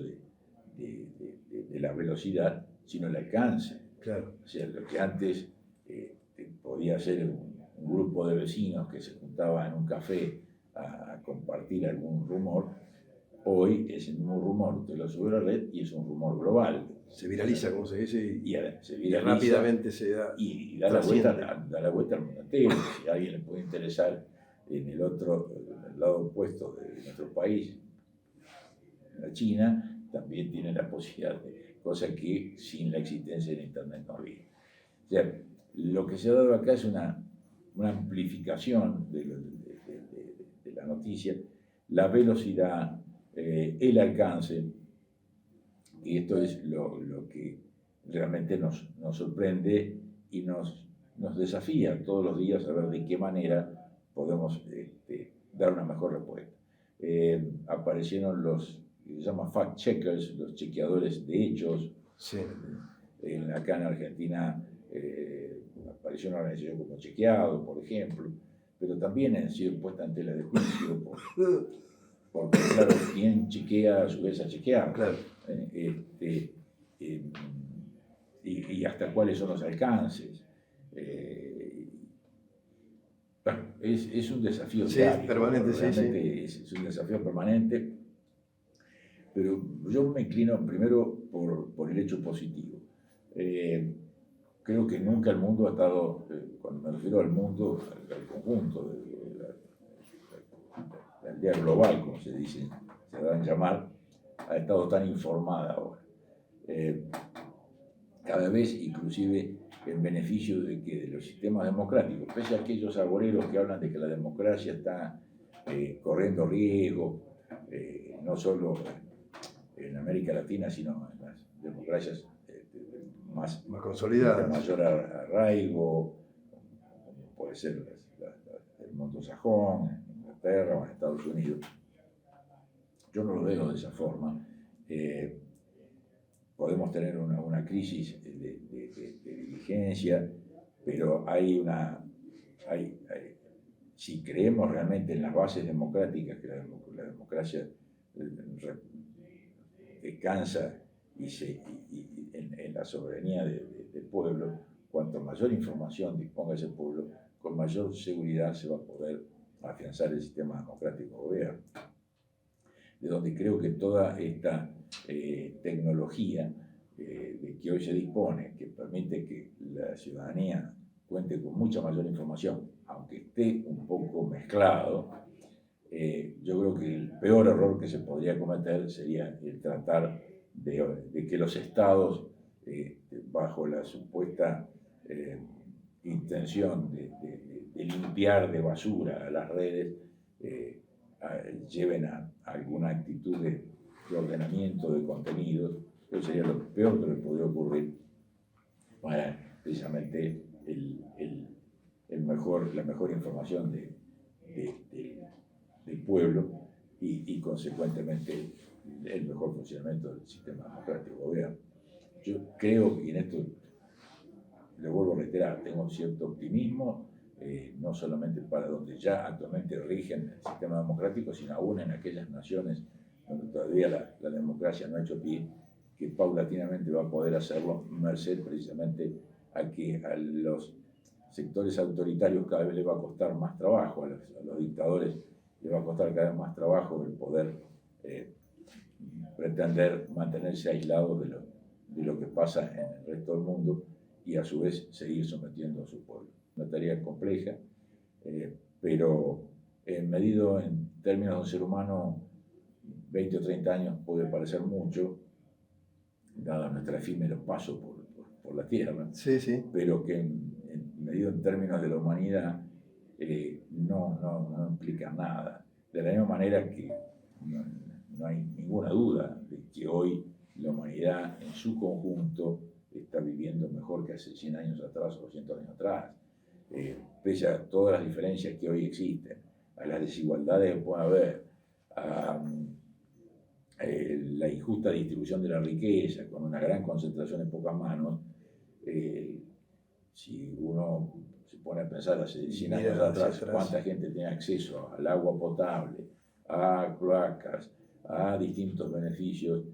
de la velocidad, sino el alcance. Claro. O sea, lo que antes podía ser un grupo de vecinos que se juntaban en un café a compartir algún rumor, hoy es el mismo rumor, usted lo sube a la red y es un rumor global. Se viraliza, como se dice, y rápidamente se da. Y da la vuelta al mundo entero. Si a alguien le puede interesar en el lado opuesto de nuestro país, en la China, también tiene la posibilidad de cosa que sin la existencia de Internet no había. O sea, lo que se ha dado acá es una amplificación de la noticia, la velocidad, el alcance, y esto es lo que realmente nos sorprende y nos desafía todos los días a ver de qué manera podemos dar una mejor respuesta. Aparecieron los que se llaman fact-checkers, los chequeadores de hechos. Sí. Acá en Argentina apareció una organización como Chequeado, por ejemplo, pero también han sido puestas en tela de juicio porque, claro, ¿quién chequea a su vez a chequear? Claro. Y hasta cuáles son los alcances. Bueno, es un desafío diario, permanente, realmente es un desafío permanente, pero yo me inclino primero por el hecho positivo. Creo que nunca el mundo ha estado, cuando me refiero al mundo, al conjunto, la aldea global, como se dan a llamar, ha estado tan informada ahora. Cada vez, inclusive, en beneficio de los sistemas democráticos, pese a aquellos agoreros que hablan de que la democracia está corriendo riesgo, no solo en América Latina, sino en las democracias más consolidadas, de mayor arraigo, como puede ser el mundo sajón, en Inglaterra o en Estados Unidos. Yo no lo veo de esa forma. Podemos tener una crisis de diligencia, pero si creemos realmente en las bases democráticas, que la democracia descansa en la soberanía del pueblo, cuanto mayor información disponga ese pueblo, con mayor seguridad se va a poder afianzar el sistema democrático de gobierno. De donde creo que toda esta tecnología de que hoy se dispone, que permite que la ciudadanía cuente con mucha mayor información, aunque esté un poco mezclado, yo creo que el peor error que se podría cometer sería el tratar de que los estados, bajo la supuesta intención de limpiar de basura a las redes, lleven a alguna actitud de ordenamiento de contenidos. Eso sería lo peor que le podría ocurrir para precisamente la mejor información del pueblo y consecuentemente el mejor funcionamiento del sistema democrático de gobierno. Yo creo, y en esto le vuelvo a reiterar, tengo un cierto optimismo, no solamente para donde ya actualmente rigen el sistema democrático, sino aún en aquellas naciones donde todavía la democracia no ha hecho pie, que paulatinamente va a poder hacerlo, merced precisamente a que a los sectores autoritarios cada vez les va a costar más trabajo, a los dictadores les va a costar cada vez más trabajo el poder pretender mantenerse aislados de lo que pasa en el resto del mundo y a su vez seguir sometiendo a su pueblo. Una tarea compleja, pero medido en términos de un ser humano, 20 o 30 años puede parecer mucho, dado nuestro efímero paso por la Tierra, pero que medido en términos de la humanidad no implica nada. De la misma manera que no hay ninguna duda de que hoy la humanidad en su conjunto está viviendo mejor que hace 100 años atrás o 200 años atrás. Pese a todas las diferencias que hoy existen, a las desigualdades que puede haber, a la injusta distribución de la riqueza, con una gran concentración en pocas manos, si uno se pone a pensar hace 100 años atrás cuánta gente tenía acceso al agua potable, a cloacas, a distintos beneficios,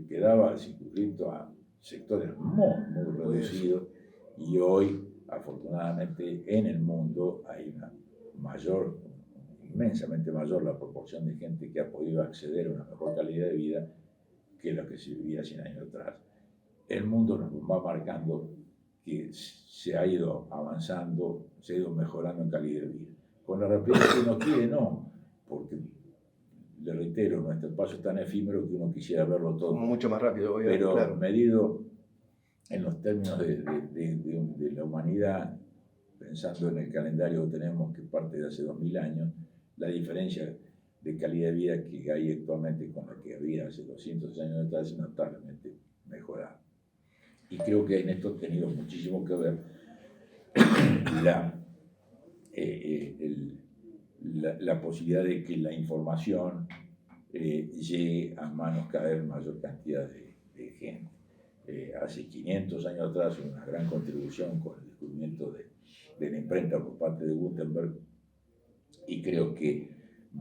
quedaba circunscrito a sectores muy reducidos, y hoy afortunadamente en el mundo hay una inmensamente mayor la proporción de gente que ha podido acceder a una mejor calidad de vida que la que se vivía 100 años atrás. El mundo nos va marcando que se ha ido avanzando, se ha ido mejorando en calidad de vida. Con la rapidez que uno quiere, no, porque, le reitero, nuestro paso es tan efímero que uno quisiera verlo todo mucho más rápido, pero claro. Medido en los términos de la humanidad, pensando en el calendario que tenemos, que parte de hace 2000 años, la diferencia de calidad de vida que hay actualmente con la que había hace 200 años atrás es notablemente mejorada. Y creo que en esto ha tenido muchísimo que ver la posibilidad de que la información llegue a manos cada vez mayor cantidad de gente. Hace 500 años atrás una gran contribución con el descubrimiento de la imprenta por parte de Gutenberg, y creo que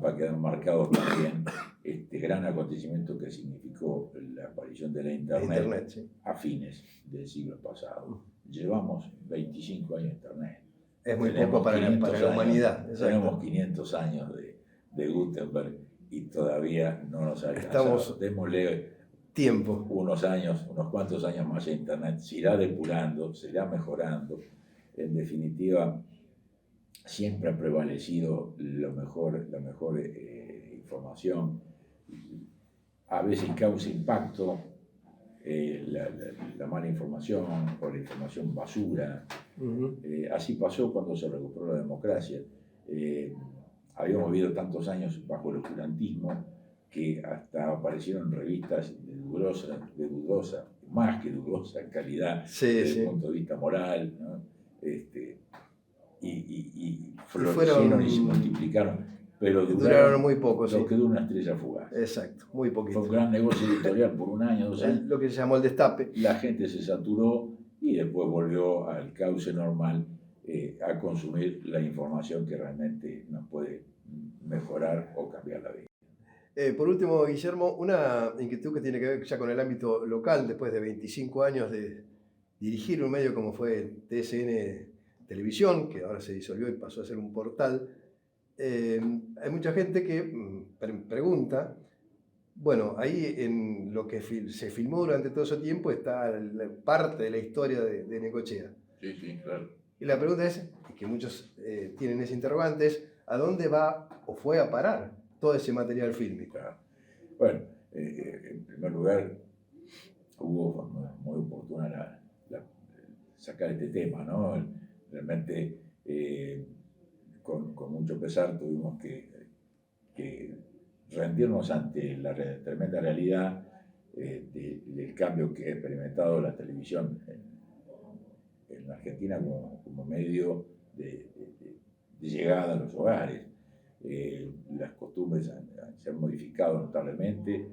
va a quedar marcado también este gran acontecimiento que significó la aparición de la Internet, sí, a fines del siglo pasado. Llevamos 25 años de Internet. Es muy poco para la humanidad. Tenemos 500 años de Gutenberg y todavía no nos alcanzamos. Estamos démosle tiempo. Unos cuantos años más a Internet. Se irá depurando, se irá mejorando. En definitiva, siempre ha prevalecido la mejor información. A veces causa impacto la mala información o la información basura. Así pasó cuando se recuperó la democracia. habíamos vivido tantos años bajo el oscurantismo que hasta aparecieron revistas de dudosa, más que dudosa calidad desde el punto de vista moral, ¿no? Y florecieron y se multiplicaron, pero duraron muy poco, lo que dura una estrella fugaz. Exacto, muy poquito. Fue un gran negocio editorial por un año, 2 años. Lo que se llamó el destape. La gente se saturó y después volvió al cauce normal a consumir la información que realmente nos puede mejorar o cambiar la vida. Por último, Guillermo, una inquietud que tiene que ver ya con el ámbito local, después de 25 años de dirigir un medio como fue TSN Televisión, que ahora se disolvió y pasó a ser un portal. Hay mucha gente que pregunta, bueno, ahí en lo que se filmó durante todo ese tiempo está parte de la historia de Necochea. Sí, sí, claro. Y la pregunta es, y que muchos tienen ese interrogante, es ¿a dónde va o fue a parar todo ese material fílmico? Bueno, en primer lugar, hubo muy oportuna sacar este tema, ¿no? Realmente, con mucho pesar, tuvimos que rendirnos ante la tremenda realidad del cambio que ha experimentado la televisión en Argentina como medio de llegada a los hogares. Las costumbres se han modificado notablemente.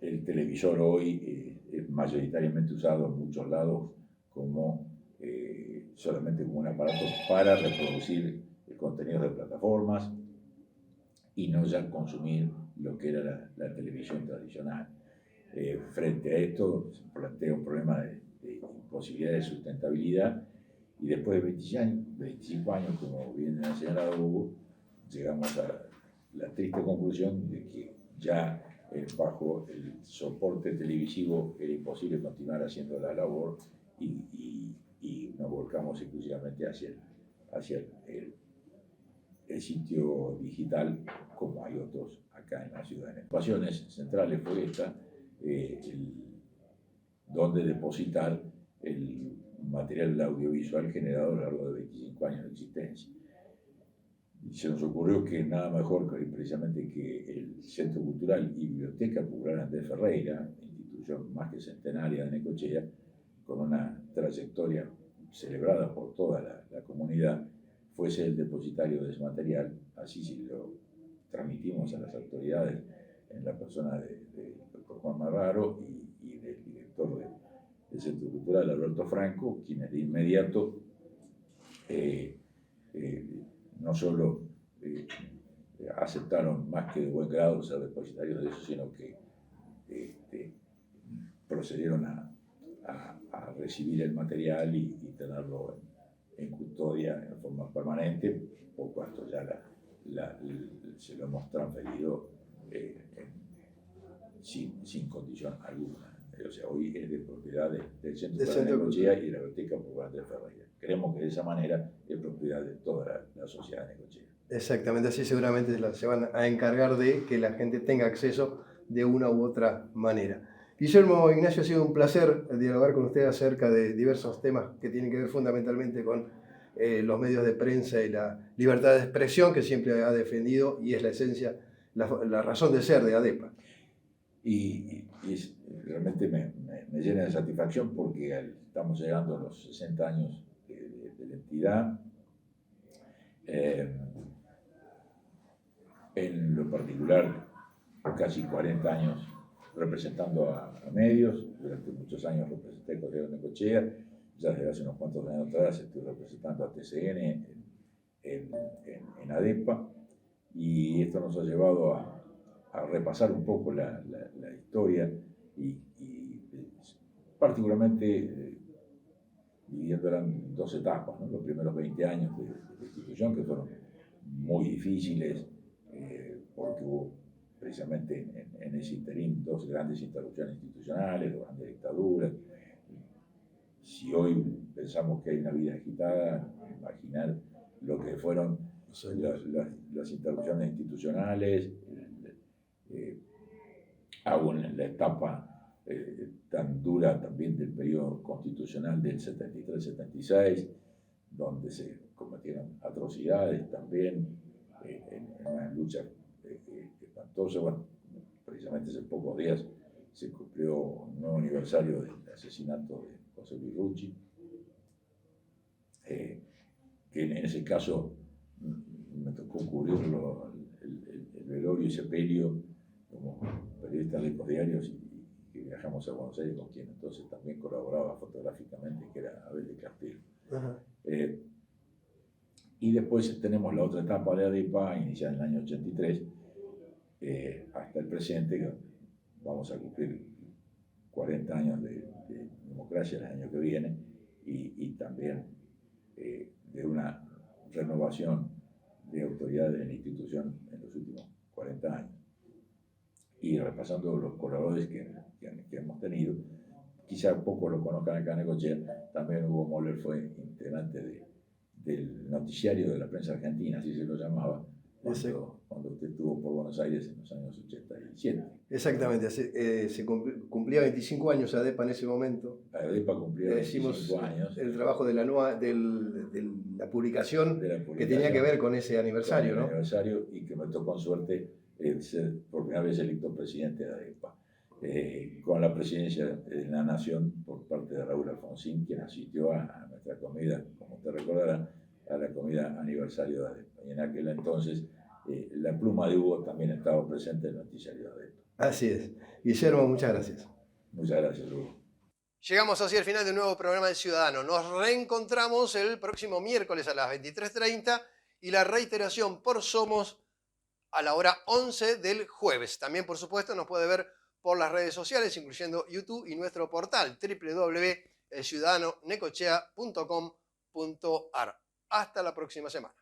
El televisor hoy es mayoritariamente usado en muchos lados solamente como un aparato para reproducir contenidos de plataformas y no ya consumir lo que era la televisión tradicional. Frente a esto se plantea un problema de imposibilidad de sustentabilidad y después de 25 años, como bien ha señalado Hugo, llegamos a la triste conclusión de que ya bajo el soporte televisivo era imposible continuar haciendo la labor y nos volcamos exclusivamente hacia el sitio digital, como hay otros acá en la ciudad. En las ocupaciones centrales fue esta, donde depositar el material audiovisual generado a lo largo de 25 años de existencia. Y se nos ocurrió que nada mejor precisamente que el Centro Cultural y Biblioteca Popular Andrés Ferreira, institución más que centenaria de Necochea, con una trayectoria celebrada por toda la comunidad, fuese el depositario de ese material. Así si lo transmitimos a las autoridades en la persona del doctor Juan Marraro y del director del Centro Cultural, Alberto Franco, quienes de inmediato no solo aceptaron más que de buen grado ser depositarios de eso, sino que procedieron a recibir el material y tenerlo en custodia en forma permanente, por cuanto ya se lo hemos transferido sin condición alguna. O sea, hoy es de propiedad del Centro de Necochea y de la Biblioteca Popular de Ferreira. Creemos que de esa manera es propiedad de toda la sociedad de Necochea. Exactamente, así seguramente se van a encargar de que la gente tenga acceso de una u otra manera. Guillermo Ignacio, ha sido un placer dialogar con usted acerca de diversos temas que tienen que ver fundamentalmente con los medios de prensa y la libertad de expresión que siempre ha defendido y es la esencia, la razón de ser de ADEPA. Y realmente me llena de satisfacción porque estamos llegando a los 60 años de la entidad. En lo particular, casi 40 años representando a medios. Durante muchos años representé el Colegio de Necochea. Ya desde hace unos cuantos años atrás estoy representando a TCN en ADEPA. Y esto nos ha llevado a repasar un poco la historia y particularmente dividiéndola en 2 etapas, ¿no? Los primeros 20 años de la institución, que fueron muy difíciles porque hubo precisamente en ese interín 2 grandes interrupciones institucionales, 2 grandes dictaduras. Si hoy pensamos que hay una vida agitada, imaginar lo que fueron las interrupciones institucionales, aún en la etapa tan dura también del periodo constitucional del 73-76, donde se cometieron atrocidades también, en una lucha espantosa. Bueno, precisamente hace pocos días se cumplió un nuevo aniversario del asesinato de José Luis Rucci, que en ese caso me tocó cubrirlo, el velorio y sepelio, como periodista de los diarios, y que viajamos a Buenos Aires, con quien entonces también colaboraba fotográficamente, que era Abel de Castillo. Y después tenemos la otra etapa de ADEPA, iniciada en el año 83, hasta el presente, que vamos a cumplir 40 años de democracia el año que viene, y también de una renovación de autoridades de la institución en los últimos 40 años. Y repasando los colaboradores que hemos tenido, quizá pocos lo conozcan acá en Necochea, también Hugo Moller fue integrante del noticiario de la prensa argentina, así se lo llamaba, cuando usted estuvo por Buenos Aires en los años 87. Exactamente, se cumplía 25 años ADEPA en ese momento. ADEPA cumplía 25 años. El trabajo de la publicación que tenía que ver con ese aniversario, ¿no? Aniversario, y que me tocó con suerte ser por primera vez electo presidente de ADEPA, con la presidencia de la Nación por parte de Raúl Alfonsín, quien asistió a nuestra comida, como usted recordará, a la comida aniversario de ADEPA. Y en aquel entonces la pluma de Hugo también estaba presente en el noticiario de ADEPA. Así es. Guillermo, muchas gracias. Muchas gracias, Hugo. Llegamos así al final de un nuevo programa del Ciudadano. Nos reencontramos el próximo miércoles a las 23:30 y la reiteración por Somos a la hora 11 del jueves. También, por supuesto, nos puede ver por las redes sociales, incluyendo YouTube y nuestro portal www.elciudadanonecochea.com.ar. Hasta la próxima semana.